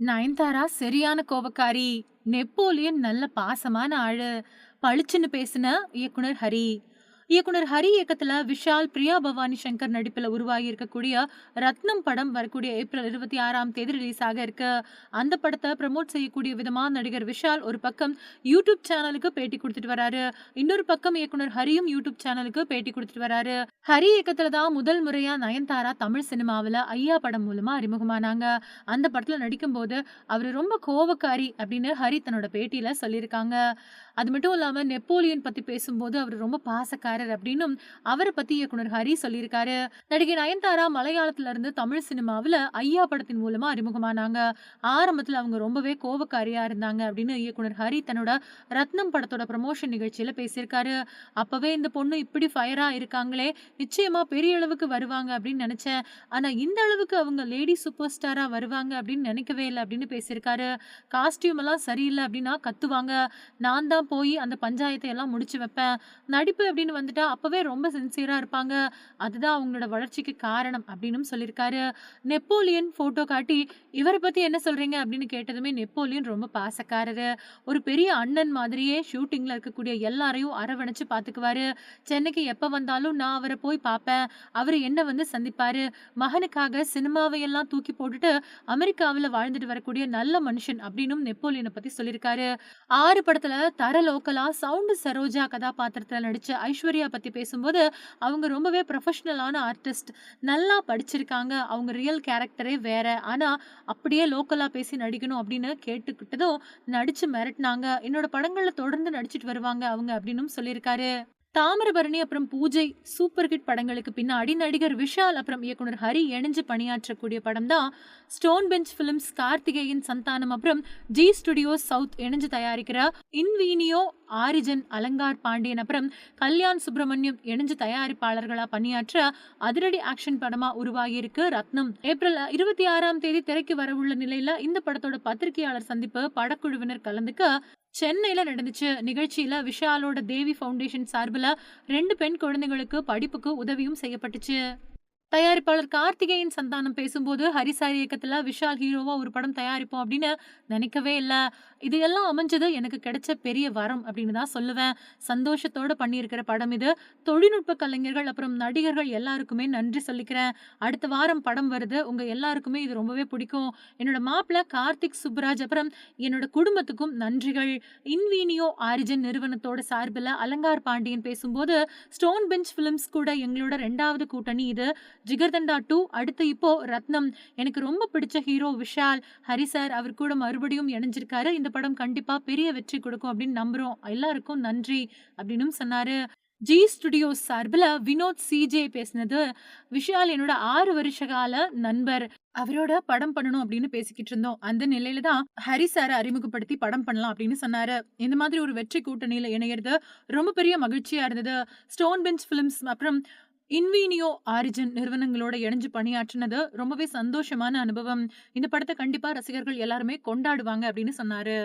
நயன்தாரா சரியான கோவக்காரி. நெப்போலியன் நல்ல பாசமான ஆளு. பளிச்சுன்னு பேசின இயக்குனர் ஹரி. இயக்குனர் ஹரி இயக்கத்துல விஷால், பிரியா பவானி சங்கர் நடிப்புல உருவாகி இருக்கக்கூடிய ரத்னம் படம் வரக்கூடிய ஏப்ரல் 26ஆம் தேதி ரிலீஸ் ஆக இருக்கு. அந்த படத்தை ப்ரமோட் செய்யக்கூடிய விதமா நடிகர் விஷால் ஒரு பக்கம் யூடியூப் சேனலுக்கு பேட்டி கொடுத்துட்டு வராரு. இன்னொரு பக்கம் இயக்குனர் ஹரியும் யூடியூப் சேனலுக்கு பேட்டி கொடுத்துட்டு வராரு. ஹரி இயக்கத்துல தான் முதல் முறையா நயன்தாரா தமிழ் சினிமாவுல ஐயா படம் மூலமா அறிமுகமானாங்க. அந்த படத்துல நடிக்கும்போது அவரு ரொம்ப கோவக்காரி அப்படின்னு ஹரி தன்னோட பேட்டியில சொல்லியிருக்காங்க. அது மட்டும் இல்லாம நெப்போலியன் பத்தி பேசும்போது அவரு ரொம்ப பாசக்காரர் அப்படின்னும் அவர பத்தி இயக்குனர் ஹரி சொல்லியிருக்காரு. நடிகை நயன்தாரா மலையாளத்துல இருந்து தமிழ் சினிமாவுல ஐயா படத்தின் மூலமா அறிமுகமானாங்க. ஆரம்பத்துல அவங்க ரொம்பவே கோவக்காரியா இருந்தாங்க அப்படின்னு இயக்குனர் ஹரி தன்னோட ரத்னம் படத்தோட ப்ரமோஷன் நிகழ்ச்சியில பேசியிருக்காரு. அப்பவே இந்த பொண்ணு இப்படி ஃபயரா இருக்காங்களே, நிச்சயமா பெரிய அளவுக்கு வருவாங்க அப்படின்னு நினைச்சேன். ஆனா இந்த அளவுக்கு அவங்க லேடி சூப்பர் ஸ்டாரா வருவாங்க அப்படின்னு நினைக்கவே இல்ல அப்படின்னு பேசியிருக்காரு. காஸ்டியூம் எல்லாம் சரியில்ல அப்படின்னா கத்துவாங்க. நான் தான் போய் அந்த பஞ்சாயத்தை எல்லாம் முடிச்சு வைப்பேன். நடிப்பு அப்படின்னு வந்துட்டா அப்பவே ரொம்ப சின்சியரா இருப்பாங்க. அதுதான் அவங்களோட வளர்ச்சிக்கு காரணம் அப்படின்னும் சொல்லியிருக்காரு. நெப்போலியன் ஃபோட்டோ காட்டி, "இவர பத்தி என்ன சொல்றீங்க?" அப்படின்னு கேட்டதுமே நெப்போலியன் ரொம்ப பாசக்காரரு. ஒரு பெரிய அண்ணன் மாதிரியே ஷூட்டிங்ல இருக்கக்கூடிய எல்லாரையும் அரவணைச்சு பாத்துக்குவாரு. சென்னைக்கு எப்ப வந்தாலும் நான் அவர போய் பாப்பேன். அவரு என்ன வந்து சந்திப்பாரு. மகனுக்காக சினிமாவையெல்லாம் தூக்கி போட்டுட்டு அமெரிக்காவுல வாழ்ந்துட்டு வரக்கூடிய நல்ல மனுஷன் அப்படின்னும் நெப்போலியன பத்தி சொல்லியிருக்காரு. 6 படத்துல தர லோக்கலா சவுண்ட் சரோஜா கதாபாத்திரத்துல நடிச்ச ஐஸ்வர்யா பத்தி பேசும்போது, அவங்க ரொம்பவே ப்ரொஃபஷனலான ஆர்டிஸ்ட். நல்லா படிச்சிருக்காங்க. அவங்க ரியல் கேரக்டரே வேற. ஆனா, அப்படியே லோக்கலா பேசி நடிக்கணும் அப்படின்னு கேட்டுக்கிட்டதும் நடிச்சு மிரட்டுனாங்க. என்னோட படங்கள்ல தொடர்ந்து நடிச்சுட்டு வருவாங்க அவங்க அப்படின்னும் சொல்லியிருக்காரு. தாமிரபரணி அப்புறம் பூஜை சூப்பர் ஹிட் படங்களுக்கு பின்னாடி நடிகர் விஷால் அப்புறம் இயக்குனர் ஹரி இணைஞ்சு பணியாற்றக்கூடிய படம் தான் stone bench films, Karthikeyan Santhanam அப்புறம் ஜி ஸ்டுடியோஸ் சவுத் இணைஞ்சு தயாரிக்கிற இன்வீனியோ ஆரிஜன், அலங்கார் பாண்டியன் அப்புறம் கல்யாண் சுப்பிரமணியம் இணைஞ்சு தயாரிப்பாளர்களா பணியாற்ற அதிரடி ஆக்ஷன் படமா உருவாகி இருக்கு ரத்னம். ஏப்ரல் 26ஆம் தேதி திரைக்கு வரவுள்ள நிலையில இந்த படத்தோட பத்திரிகையாளர் சந்திப்பு படக்குழுவினர் கலந்துக்க சென்னையில நடந்துச்சு. நிகழ்ச்சியில விஷாலோட தேவி ஃபவுண்டேஷன் சார்புல 2 பெண் குழந்தைகளுக்கு படிப்புக்கு உதவியும் செய்யப்பட்டுச்சு. தயாரிப்பாளர் கார்த்திகேயன் சந்தானம் பேசும்போது, "ஹரிசாரி இயக்கத்துல விஷால் ஹீரோவா ஒரு படம் தயாரிப்போம் அப்படின்னு நினைக்கவே இல்ல. இது எல்லாம் அமைஞ்சது எனக்கு கிடைச்ச பெரிய வரம் அப்படின்னு தான் சொல்லுவேன். சந்தோஷத்தோட பண்ணியிருக்கிற படம் இது. தொழில்நுட்ப கலைஞர்கள் அப்புறம் நடிகர்கள் எல்லாருக்குமே நன்றி சொல்லிக்கிறேன். அடுத்த வாரம் படம் வருது. உங்க எல்லாருக்குமே இது ரொம்பவே பிடிக்கும். என்னோட மாப்பிள்ளை கார்த்திக் சுப்புராஜ் அப்புறம் என்னோட குடும்பத்துக்கும் நன்றிகள்." இன்வீனியோ ஆரிஜின் நிறுவனத்தோட சார்புல அலங்கார் பாண்டியன் பேசும்போது, "ஸ்டோன் பெஞ்ச் பிலிம்ஸ் கூட எங்களோட 2வது கூட்டணி இது. ஜிகர்தண்டா 2 அடுத்து இப்போ ரத்னம். எனக்கு ரொம்ப பிடிச்ச ஹீரோ விஷால். ஹரி சார் அவர் கூட மறுபடியும் இணைஞ்சிருக்காரு. இந்த படம் கண்டிப்பா பெரிய வெற்றி கொடுக்கும் அப்படின்னு நம்புறோம். எல்லாருக்கும் நன்றி." அப்படின்னும் சொன்னாரு. ஜி ஸ்டுடியோஸ் சார்புல வினோத் சிஜே பேசினது, "விஷால் என்னோட 6 வருஷ கால நண்பர். அவரோட படம் பண்ணணும் அப்படின்னு பேசிக்கிட்டு இருந்தோம். அந்த நிலையில தான் ஹரி சார அறிமுகப்படுத்தி படம் பண்ணலாம் அப்படின்னு சொன்னாரு. இந்த மாதிரி ஒரு வெற்றி கூட்டணியில இணையறது ரொம்ப பெரிய மகிழ்ச்சியா இருந்தது. ஸ்டோன் பெஞ்ச் பிலிம்ஸ் அப்புறம் இன்வீனியோ ஆரிஜின் நிறுவனங்களோட இணைஞ்சு பணியாற்றினது ரொம்பவே சந்தோஷமான அனுபவம். இந்த படத்த கண்டிப்பா ரசிகர்கள் எல்லாருமே கொண்டாடுவாங்க அப்படின்னு சொன்னாரு.